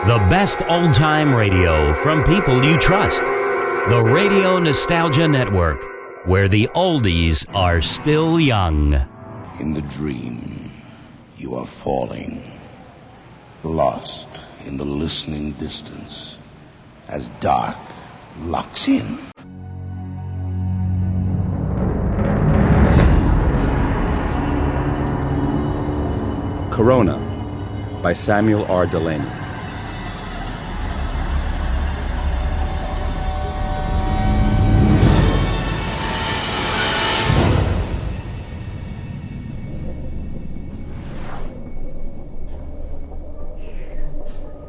The best old-time radio from people you trust. The Radio Nostalgia Network, where the oldies are still young. In the dream, you are falling, lost in the listening distance, as dark locks in. Corona by Samuel R. Delany.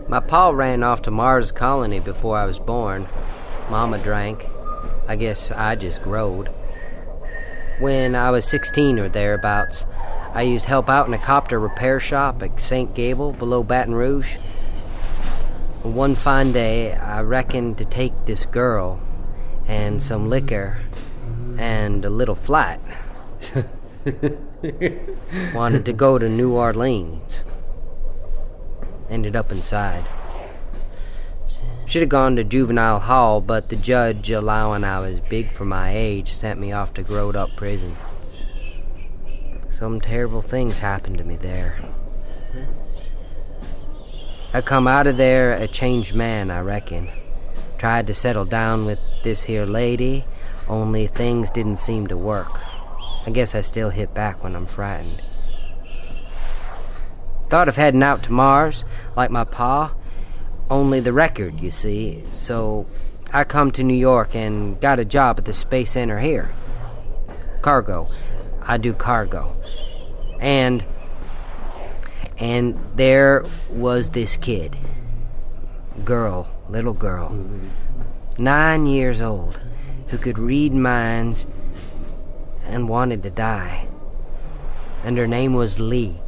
My pa ran off to Mars Colony before I was born. Mama drank. I guess I just growed. When I was 16 or thereabouts, I used help out in a copter repair shop at St. Gable below Baton Rouge. One fine day, I reckoned to take this girl and some liquor and a little flight. Wanted to go to New Orleans. Ended up inside. Should have gone to juvenile hall, but the judge, allowing I was big for my age, sent me off to growed-up prison. Some terrible things happened to me there. I come out of there a changed man, I reckon. Tried to settle down with this here lady, only things didn't seem to work. I guess I still hit back when I'm frightened. Thought of heading out to Mars, like my pa, only the record, you see. So I come to New York and got a job at the Space Center here. Cargo. I do cargo. And there was this kid. Little girl. 9 years old, who could read minds and wanted to die. And her name was Lee.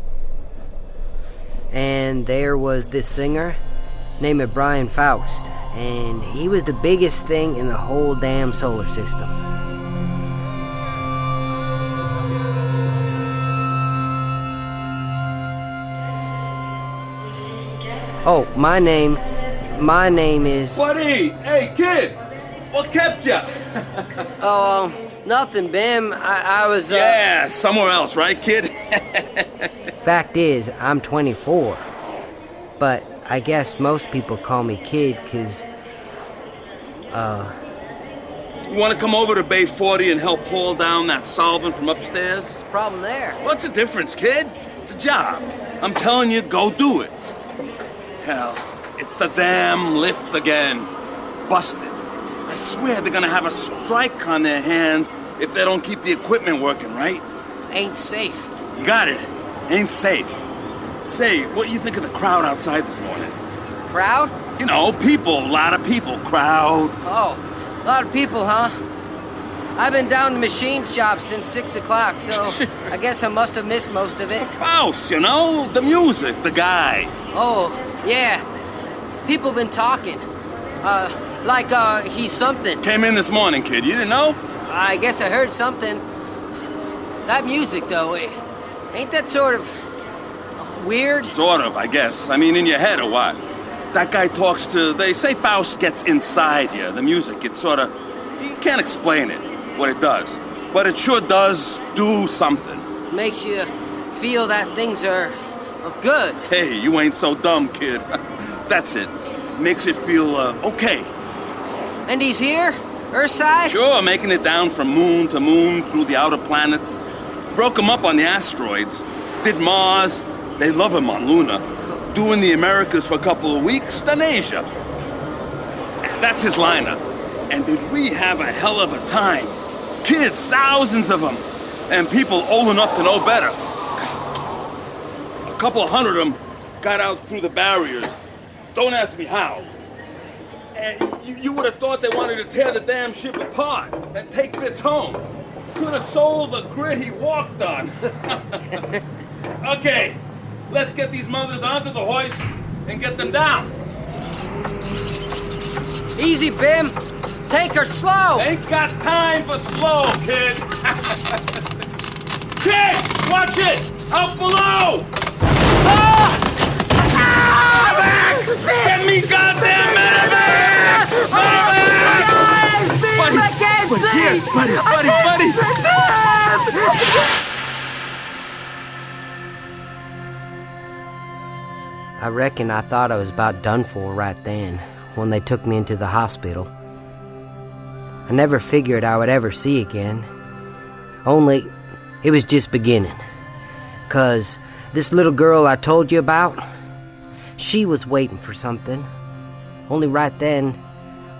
And there was this singer named Brian Faust, and he was the biggest thing in the whole damn solar system. Oh, my name is... Buddy! Hey, kid! What kept ya? Oh, nothing, Bim. I was, Yeah, somewhere else, right, kid? Fact is, I'm 24. But I guess most people call me kid, 'cause, You want to come over to Bay 40 and help haul down that solvent from upstairs? what's the problem there? What's the difference, kid? It's a job. I'm telling you, go do it. Hell, it's a damn lift again. Busted. I swear they're gonna have a strike on their hands if they don't keep the equipment working, right? Ain't safe. You got it. Ain't safe. Say, what you think of the crowd outside this morning? Crowd? You know, people, a lot of people, crowd. Oh, a lot of people, huh? I've been down the machine shop since 6 o'clock, so I guess I must have missed most of it. Faust, you know, the music, the guy. Oh, yeah. People been talking. He's something. Came in this morning, kid, you didn't know? I guess I heard something. That music, though, ain't that sort of weird? Sort of, I guess. I mean, in your head or what? That guy talks to, they say Faust gets inside you, the music. It's sort of, you can't explain it, what it does. But it sure does do something. Makes you feel that things are good. Hey, you ain't so dumb, kid. That's it. Makes it feel, okay. And he's here? Earthside? Sure, making it down from moon to moon through the outer planets. Broke him up on the asteroids. Did Mars. They love him on Luna. Doing the Americas for a couple of weeks, then Asia. That's his lineup. And did we have a hell of a time. Kids, thousands of them. And people old enough to know better. A couple hundred of them got out through the barriers. Don't ask me how. And you would have thought they wanted to tear the damn ship apart and take bits home. Could have sold the grit he walked on. Okay, let's get these mothers onto the hoist and get them down. Easy, Bim. Take her slow. Ain't got time for slow, kid. Kid, watch it! Out below! Ah! Back! I reckon I thought I was about done for right then, when they took me into the hospital. I never figured I would ever see again. Only, it was just beginning. 'Cause this little girl I told you about, she was waiting for something. Only right then,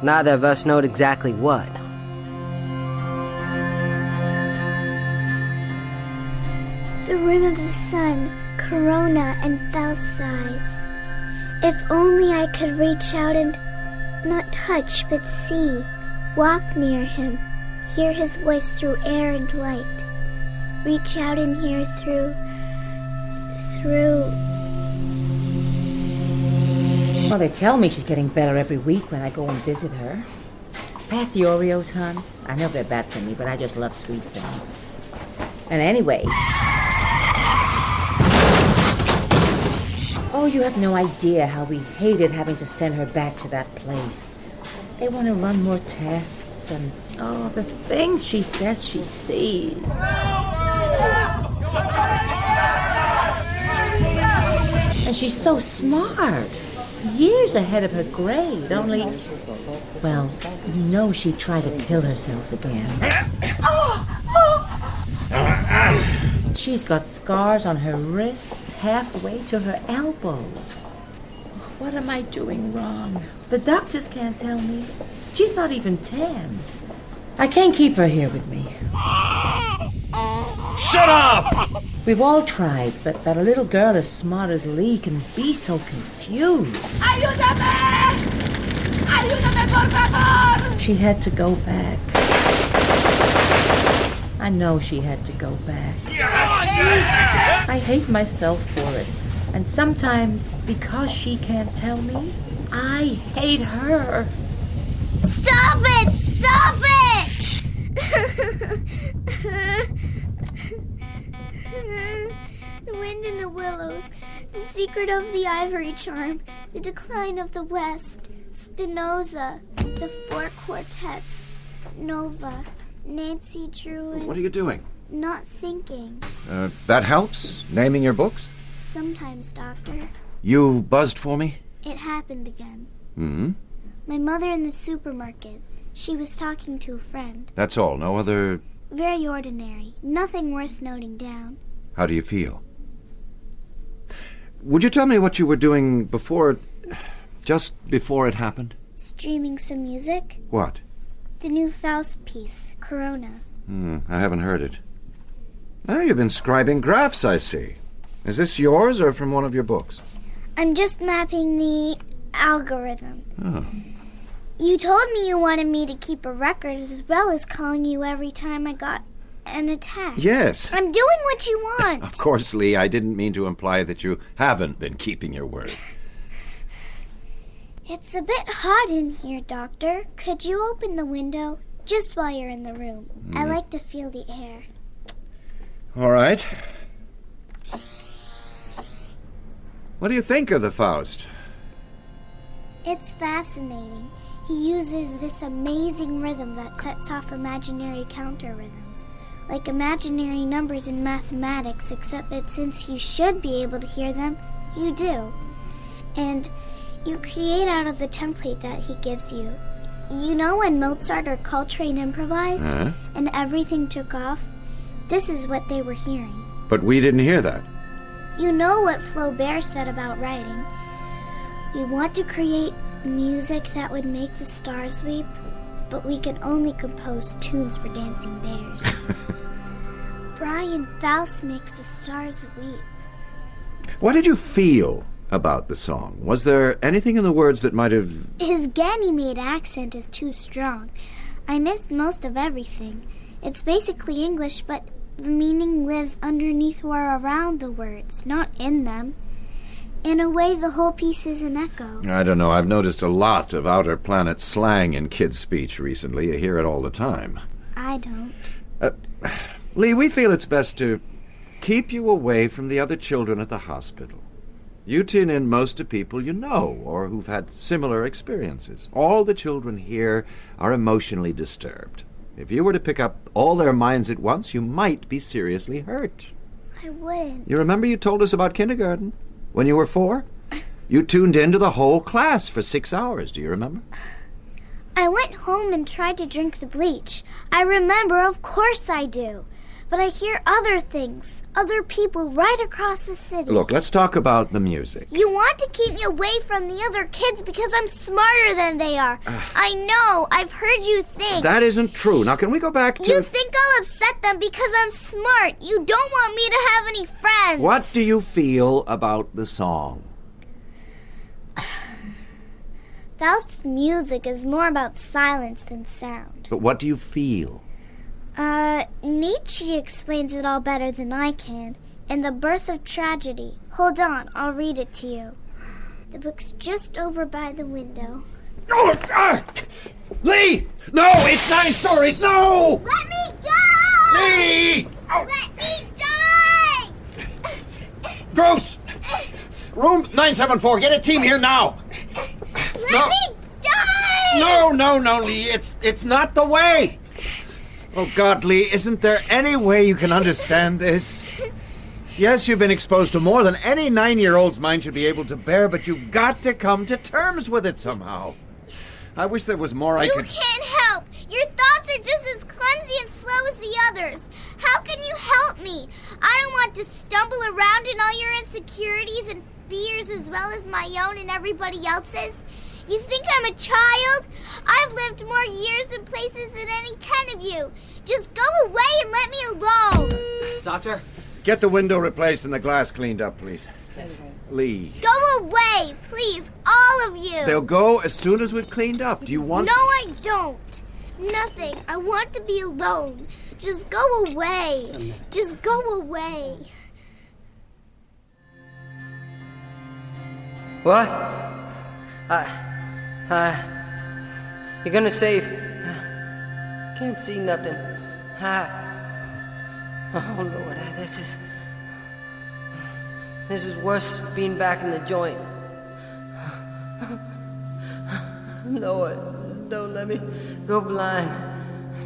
neither of us knowed exactly what. The rim of the sun, Corona and Faust's eyes. If only I could reach out and not touch but see, walk near him, hear his voice through air and light, reach out and hear through... Well, they tell me she's getting better every week when I go and visit her. Pass the Oreos, hon. I know they're bad for me, but I just love sweet things. And anyway... Oh, you have no idea how we hated having to send her back to that place. They want to run more tests and, oh, the things she says she sees. And she's so smart. Years ahead of her grade, only... Well, you know she'd try to kill herself again. She's got scars on her wrists halfway to her elbows. What am I doing wrong? The doctors can't tell me. She's not even 10. I can't keep her here with me. Shut up! We've all tried, but that a little girl as smart as Lee can be so confused. ¡Ayúdame! ¡Ayúdame, por favor! She had to go back. I know she had to go back. I hate myself for it. And sometimes, because she can't tell me, I hate her. Stop it! Stop it! The wind in the willows, the secret of the ivory charm, the decline of the West, Spinoza, the four quartets, Nova, Nancy Drew, and... What are you doing? Not thinking. That helps? Naming your books? Sometimes, Doctor. You buzzed for me? It happened again. Hmm? My mother in the supermarket. She was talking to a friend. That's all. No other... Very ordinary. Nothing worth noting down. How do you feel? Would you tell me what you were doing before... just before it happened? Streaming some music. What? The new Faust piece, Corona. I haven't heard it. Oh, you've been scribing graphs, I see. Is this yours or from one of your books? I'm just mapping the algorithm. Oh. You told me you wanted me to keep a record as well as calling you every time I got an attack. Yes. I'm doing what you want. Of course, Lee, I didn't mean to imply that you haven't been keeping your word. It's a bit hot in here, Doctor. Could you open the window? Just while you're in the room. I like to feel the air. All right. What do you think of the Faust? It's fascinating. He uses this amazing rhythm that sets off imaginary counter-rhythms, like imaginary numbers in mathematics, except that since you should be able to hear them, you do. And you create out of the template that he gives you. You know when Mozart or Coltrane improvised and everything took off? This is what they were hearing. But we didn't hear that. You know what Flaubert said about writing. We want to create music that would make the stars weep, but we can only compose tunes for dancing bears. Brian Faust makes the stars weep. What did you feel about the song? Was there anything in the words that might have... His Ganymede accent is too strong. I missed most of everything. It's basically English, but the meaning lives underneath or around the words, not in them. In a way, the whole piece is an echo. I don't know. I've noticed a lot of outer planet slang in kids' speech recently. You hear it all the time. I don't. Lee, we feel it's best to keep you away from the other children at the hospital. You tune in most to people you know or who've had similar experiences. All the children here are emotionally disturbed. If you were to pick up all their minds at once, you might be seriously hurt. I wouldn't. You remember you told us about kindergarten when you were 4? You tuned into the whole class for 6 hours, do you remember? I went home and tried to drink the bleach. I remember, of course I do. But I hear other things, other people right across the city. Look, let's talk about the music. You want to keep me away from the other kids because I'm smarter than they are. I know. I've heard you think. That isn't true. Now, can we go back to... You think I'll upset them because I'm smart. You don't want me to have any friends. What do you feel about the song? Faust's music is more about silence than sound. But what do you feel? Nietzsche explains it all better than I can. In The Birth of Tragedy. Hold on, I'll read it to you. The book's just over by the window. Oh, Lee! No, it's 9 stories! No! Let me go! Lee! Oh. Let me die! Gross! Room 974, get a team here now! Let me die! No, Lee, it's not the way! Oh, God, Lee, isn't there any way you can understand this? Yes, you've been exposed to more than any 9-year-old's mind should be able to bear, but you've got to come to terms with it somehow. I wish there was more I could... You can't help! Your thoughts are just as clumsy and slow as the others. How can you help me? I don't want to stumble around in all your insecurities and fears as well as my own and everybody else's. You think I'm a child? I've lived more years and places than any 10 of you. Just go away and let me alone. Doctor? Get the window replaced and the glass cleaned up, please. Yes. Lee. Go away, please, all of you. They'll go as soon as we've cleaned up. Do you want... No, I don't. Nothing. I want to be alone. Just go away. Just go away. What? You're gonna save... Can't see nothing. Oh, Lord, this is worse than being back in the joint. Lord, don't let me go blind.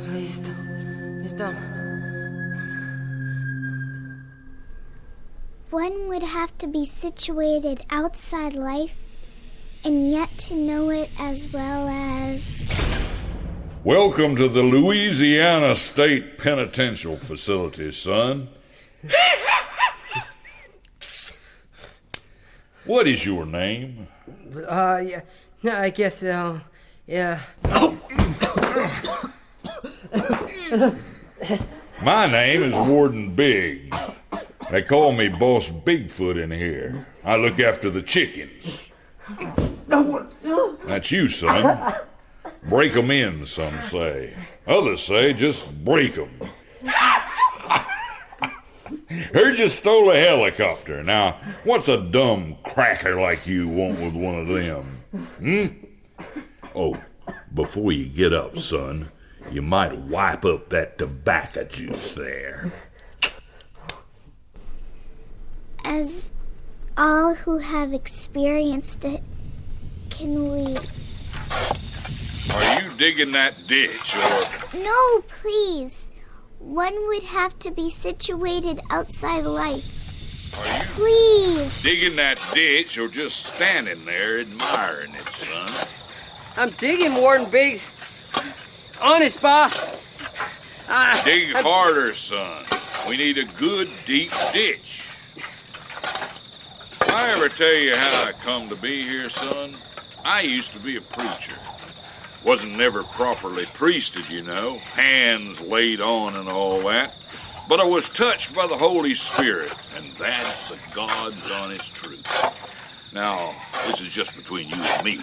Please don't. Please don't. One would have to be situated outside life and yet to know it as well as... Welcome to the Louisiana State Penitential Facility, son. What is your name? Yeah, I guess, yeah. My name is Warden Biggs. They call me Boss Bigfoot in here. I look after the chickens. That's you, son. Break 'em in, some say. Others say just break 'em. Heard you stole a helicopter. Now, what's a dumb cracker like you want with one of them? Oh, before you get up, son, you might wipe up that tobacco juice there. As all who have experienced it, can we... Are you digging that ditch, or... No, please. One would have to be situated outside life. Are you Please. digging that ditch, or just standing there admiring it, son? I'm digging, Warden Biggs. Honest, boss. Dig harder, son. We need a good, deep ditch. I ever tell you how I come to be here, son? I used to be a preacher. Wasn't never properly priested, you know, hands laid on and all that. But I was touched by the Holy Spirit, and that's the God's honest truth. Now, this is just between you and me.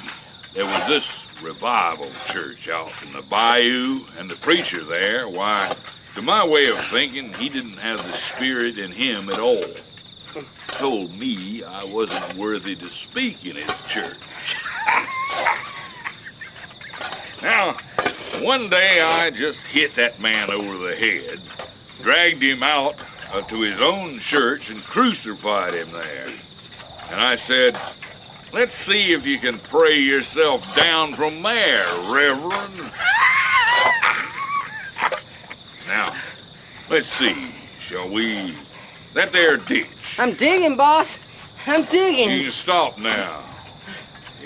There was this revival church out in the bayou, and the preacher there, why, to my way of thinking, he didn't have the Spirit in him at all. Told me I wasn't worthy to speak in his church. Now, one day I just hit that man over the head, dragged him out to his own church and crucified him there. And I said, let's see if you can pray yourself down from there, Reverend. Now, let's see, shall we... That there ditch. I'm digging, boss. I'm digging. You can stop now.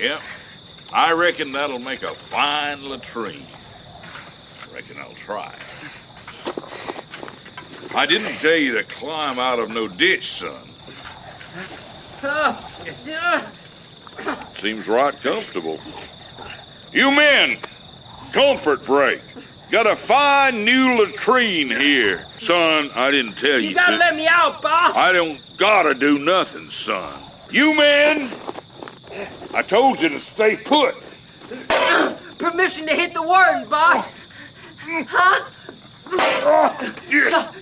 Yep. I reckon that'll make a fine latrine. I reckon I'll try. I didn't tell you to climb out of no ditch, son. Seems right comfortable. You men, comfort break. Got a fine new latrine here. Son, I didn't tell you. You gotta let me out, boss. I don't gotta do nothing, son. You men, I told you to stay put. Permission to hit the warden, boss. Huh?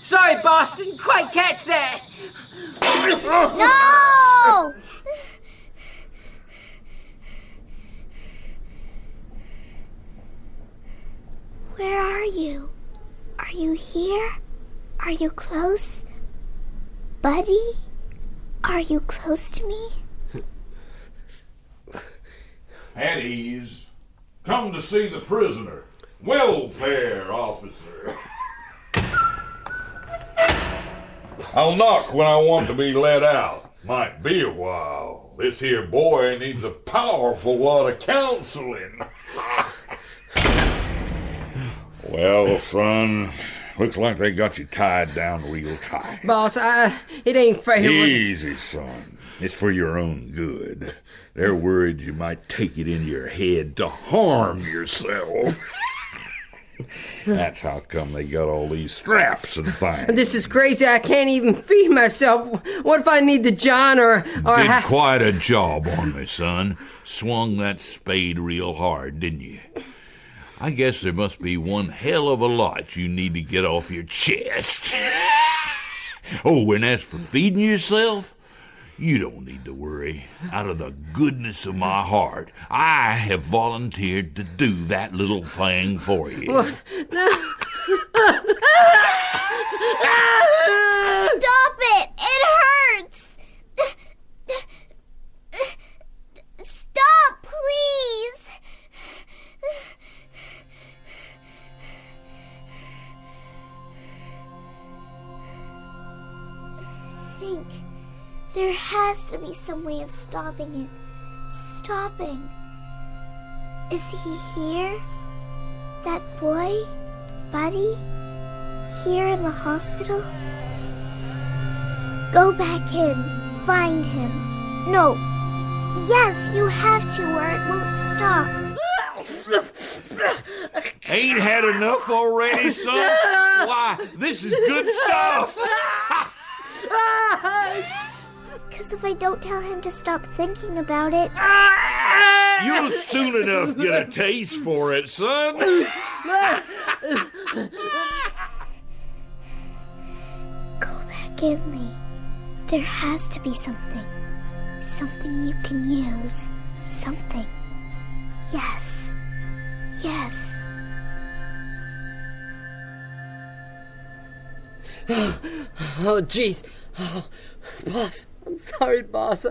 Sorry, boss. Didn't quite catch that. No! Where are you? Are you here? Are you close? Buddy? Are you close to me? At ease. Come to see the prisoner. Welfare officer. I'll knock when I want to be let out. Might be a while. This here boy needs a powerful lot of counseling. Well, son, looks like they got you tied down real tight. Boss, it ain't fair. Easy, son. It's for your own good. They're worried you might take it in your head to harm yourself. That's how come they got all these straps and things. This is crazy. I can't even feed myself. What if I need the John or Did quite a job on me, son. Swung that spade real hard, didn't you? I guess there must be one hell of a lot you need to get off your chest. Oh, and as for feeding yourself, you don't need to worry. Out of the goodness of my heart, I have volunteered to do that little thing for you. What? Stop it! It hurts! Stop, please! Think. There has to be some way of stopping it. Stopping. Is he here? That boy? Buddy? Here in the hospital? Go back in. Find him. No. Yes, you have to or it won't stop. Ain't had enough already, son? Why, this is good stuff. Because if I don't tell him to stop thinking about it... You'll soon enough get a taste for it, son. Go back in, Lee. There has to be something. Something you can use. Something. Yes. Yes. Oh, jeez. Oh, boss. I'm sorry, boss.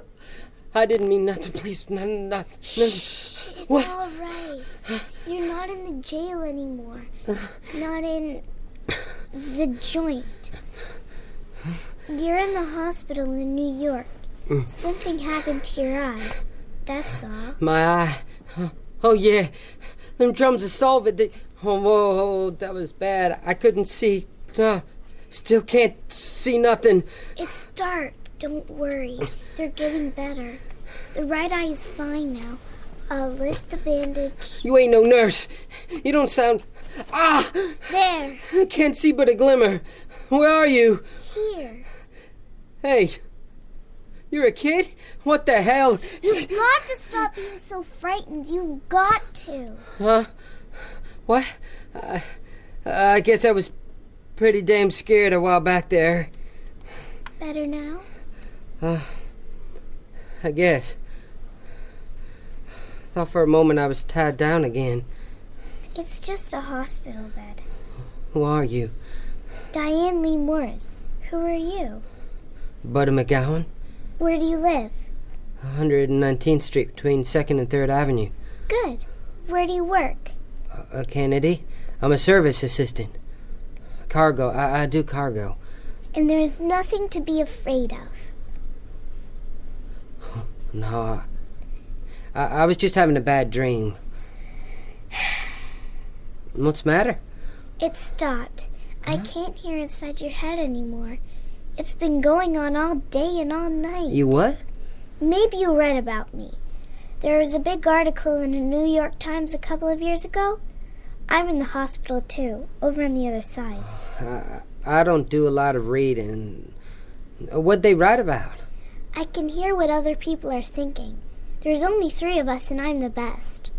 I didn't mean nothing. Please, not. Shh, it's what? All right. You're not in the jail anymore. Not in the joint. You're in the hospital in New York. Something happened to your eye. That's all. My eye? Oh, yeah. Them drums of Solvit. Oh, that was bad. I couldn't see. Still can't see nothing. It's dark. Don't worry. They're getting better. The right eye is fine now. I'll lift the bandage. You ain't no nurse. You don't sound... Ah! There. I can't see but a glimmer. Where are you? Here. Hey. You're a kid? What the hell? You've got to stop being so frightened. You've got to. Huh? What? I guess I was pretty damn scared a while back there. Better now? I guess. I thought for a moment I was tied down again. It's just a hospital bed. Who are you? Diane Lee Morris. Who are you? Buddy McGowan. Where do you live? 119th Street, between 2nd and 3rd Avenue. Good. Where do you work? Kennedy. I'm a service assistant. Cargo. I do cargo. And there's nothing to be afraid of. No, I was just having a bad dream. What's the matter? It stopped. I can't hear inside your head anymore. It's been going on all day and all night. You what? Maybe you read about me. There was a big article in the New York Times a couple of years ago. I'm in the hospital, too, over on the other side. I don't do a lot of reading. What'd they write about? I can hear what other people are thinking. There's only 3 of us, and I'm the best.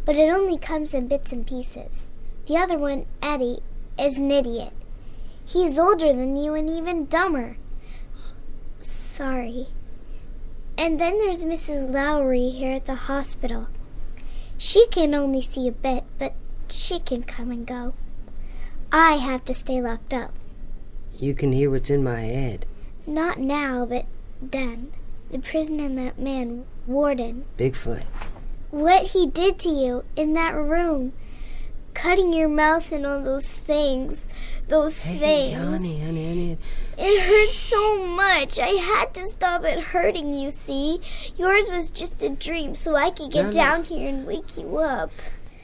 But it only comes in bits and pieces. The other one, Eddie, is an idiot. He's older than you and even dumber. Sorry. And then there's Mrs. Lowry here at the hospital. She can only see a bit, but she can come and go. I have to stay locked up. You can hear what's in my head. Not now, but then. The prison and that man, Warden. Bigfoot. What he did to you in that room. Cutting your mouth and all those things. Those things. Honey. It hurts so much. I had to stop it hurting, you see. Yours was just a dream, so I could get down here and wake you up.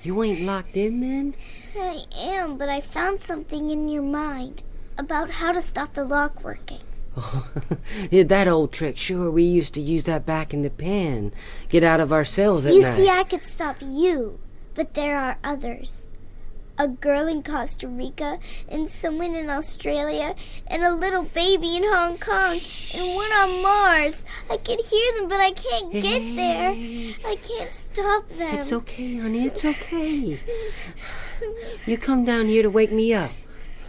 You ain't locked in, then? I am, but I found something in your mind about how to stop the lock working. Oh, yeah, that old trick. Sure, we used to use that back in the pen. Get out of our cells at night. You see, I could stop you, but there are others. A girl in Costa Rica, and someone in Australia, and a little baby in Hong Kong, and one on Mars. I can hear them, but I can't get there. I can't stop them. It's okay, honey, it's okay. You come down here to wake me up.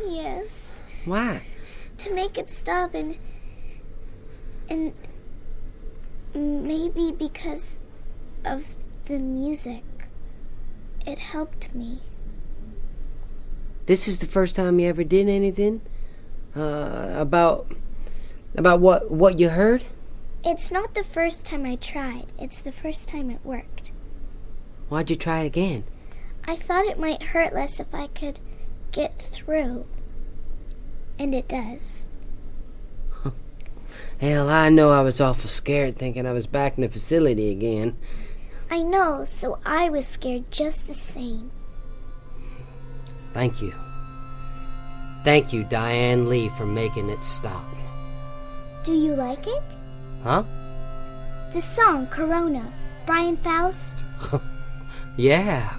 Yes. Why? To make it stop and maybe because of the music. It helped me. This is the first time you ever did anything? About what you heard? It's not the first time I tried. It's the first time it worked. Why'd you try it again? I thought it might hurt less if I could get through. And it does. Hell, I know I was awful scared thinking I was back in the facility again. I know, so I was scared just the same. Thank you. Thank you, Diane Lee, for making it stop. Do you like it? Huh? The song, Corona, Brian Faust? Yeah,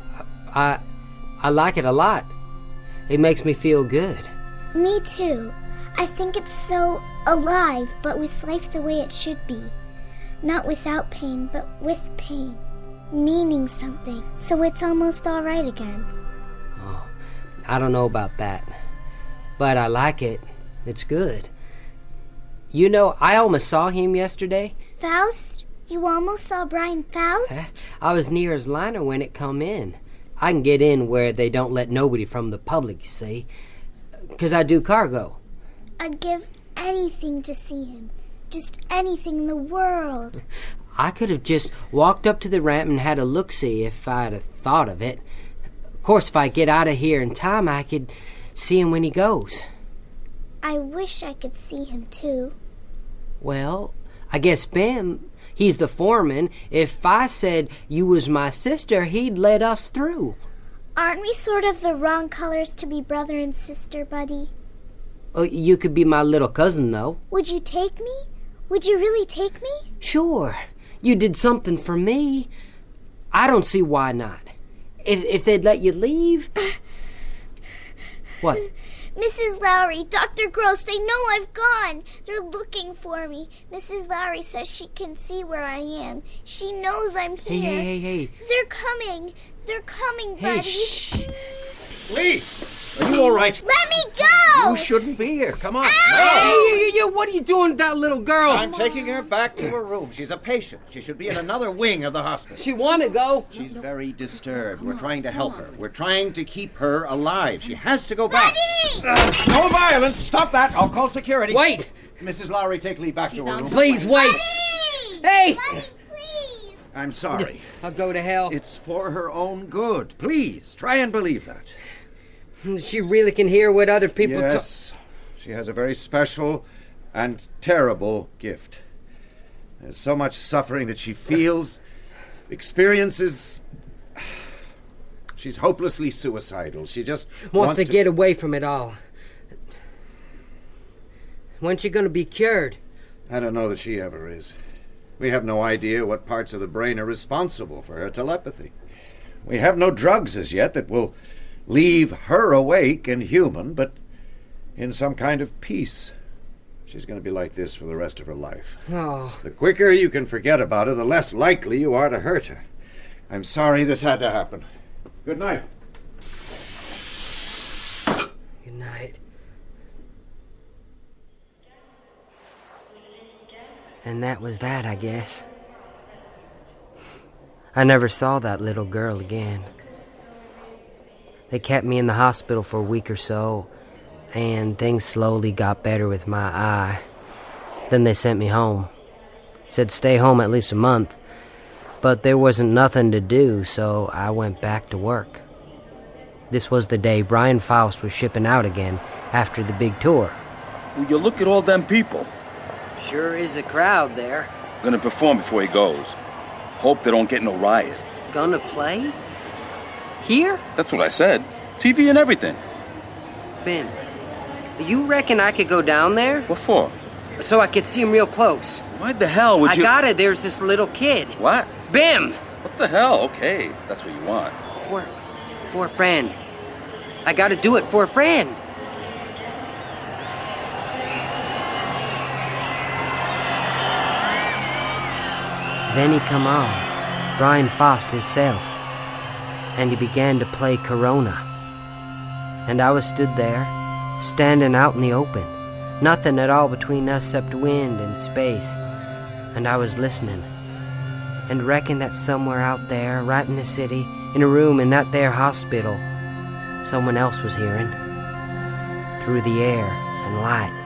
I like it a lot. It makes me feel good. Me too. I think it's so alive, but with life the way it should be. Not without pain, but with pain. Meaning something, so it's almost all right again. Oh, I don't know about that. But I like it. It's good. You know, I almost saw him yesterday. Faust? You almost saw Brian Faust? I was near his liner when it come in. I can get in where they don't let nobody from the public, you see. 'Cause I do cargo. I'd give anything to see him. Just anything in the world. I could have just walked up to the ramp and had a look-see if I'd have thought of it. Of course, if I get out of here in time, I could see him when he goes. I wish I could see him, too. Well, I guess Bim, he's the foreman. If I said you was my sister, he'd let us through. Aren't we sort of the wrong colors to be brother and sister, buddy? Oh, you could be my little cousin, though. Would you take me? Would you really take me? Sure. You did something for me. I don't see why not. If they'd let you leave... What? Mrs. Lowry, Dr. Gross, they know I've gone. They're looking for me. Mrs. Lowry says she can see where I am. She knows I'm here. Hey. They're coming. They're coming, buddy. Shh. Lee, are you all right? Let me go! You shouldn't be here. Come on. Hey, what are you doing with that little girl? I'm taking her back to her room. She's a patient. She should be in another wing of the hospital. She want to go. She's very disturbed. We're trying to help her. We're trying to keep her alive. She has to go back. No violence. Stop that. I'll call security. Wait. Mrs. Lowry, take Lee back to her room. Please, wait. Hey. Buddy, please. I'm sorry. I'll go to hell. It's for her own good. Please, try and believe that. She really can hear what other people talk. Yes. She has a very special and terrible gift. There's so much suffering that she feels, experiences. She's hopelessly suicidal. She just wants to get away from it all. When's she going to be cured? I don't know that she ever is. We have no idea what parts of the brain are responsible for her telepathy. We have no drugs as yet that will leave her awake and human, but in some kind of peace. She's going to be like this for the rest of her life. Oh. The quicker you can forget about her, the less likely you are to hurt her. I'm sorry this had to happen. Good night. Good night. And that was that, I guess. I never saw that little girl again. They kept me in the hospital for a week or so, and things slowly got better with my eye. Then they sent me home. Said stay home at least a month, but there wasn't nothing to do, so I went back to work. This was the day Brian Faust was shipping out again after the big tour. Will you look at all them people? Sure is a crowd there. Gonna perform before he goes. Hope they don't get no riot. Gonna play? Here? That's what I said. TV and everything. Bim, you reckon I could go down there? What for? So I could see him real close. Why the hell would you... I got it. There's this little kid. What? Bim! What the hell? Okay, that's what you want. For a friend. I gotta do it for a friend. Then he come on, Brian Faust himself, and he began to play Corona. And I was stood there, standing out in the open, nothing at all between us except wind and space, and I was listening, and reckoned that somewhere out there, right in the city, in a room in that there hospital, someone else was hearing, through the air and light.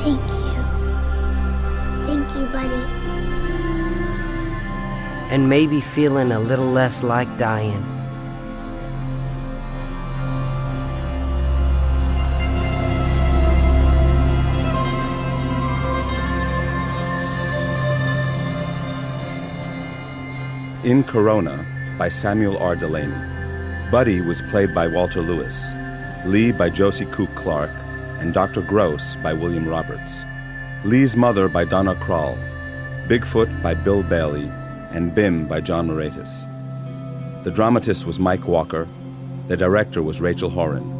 Thank you. Thank you, buddy. And maybe feeling a little less like dying. In Corona by Samuel R. Delany. Buddy was played by Walter Lewis, Lee by Josie Cook Clark, and Dr. Gross by William Roberts. Lee's mother by Donna Krall, Bigfoot by Bill Bailey, and Bim by John Moratis. The dramatist was Mike Walker. The director was Rachel Horan.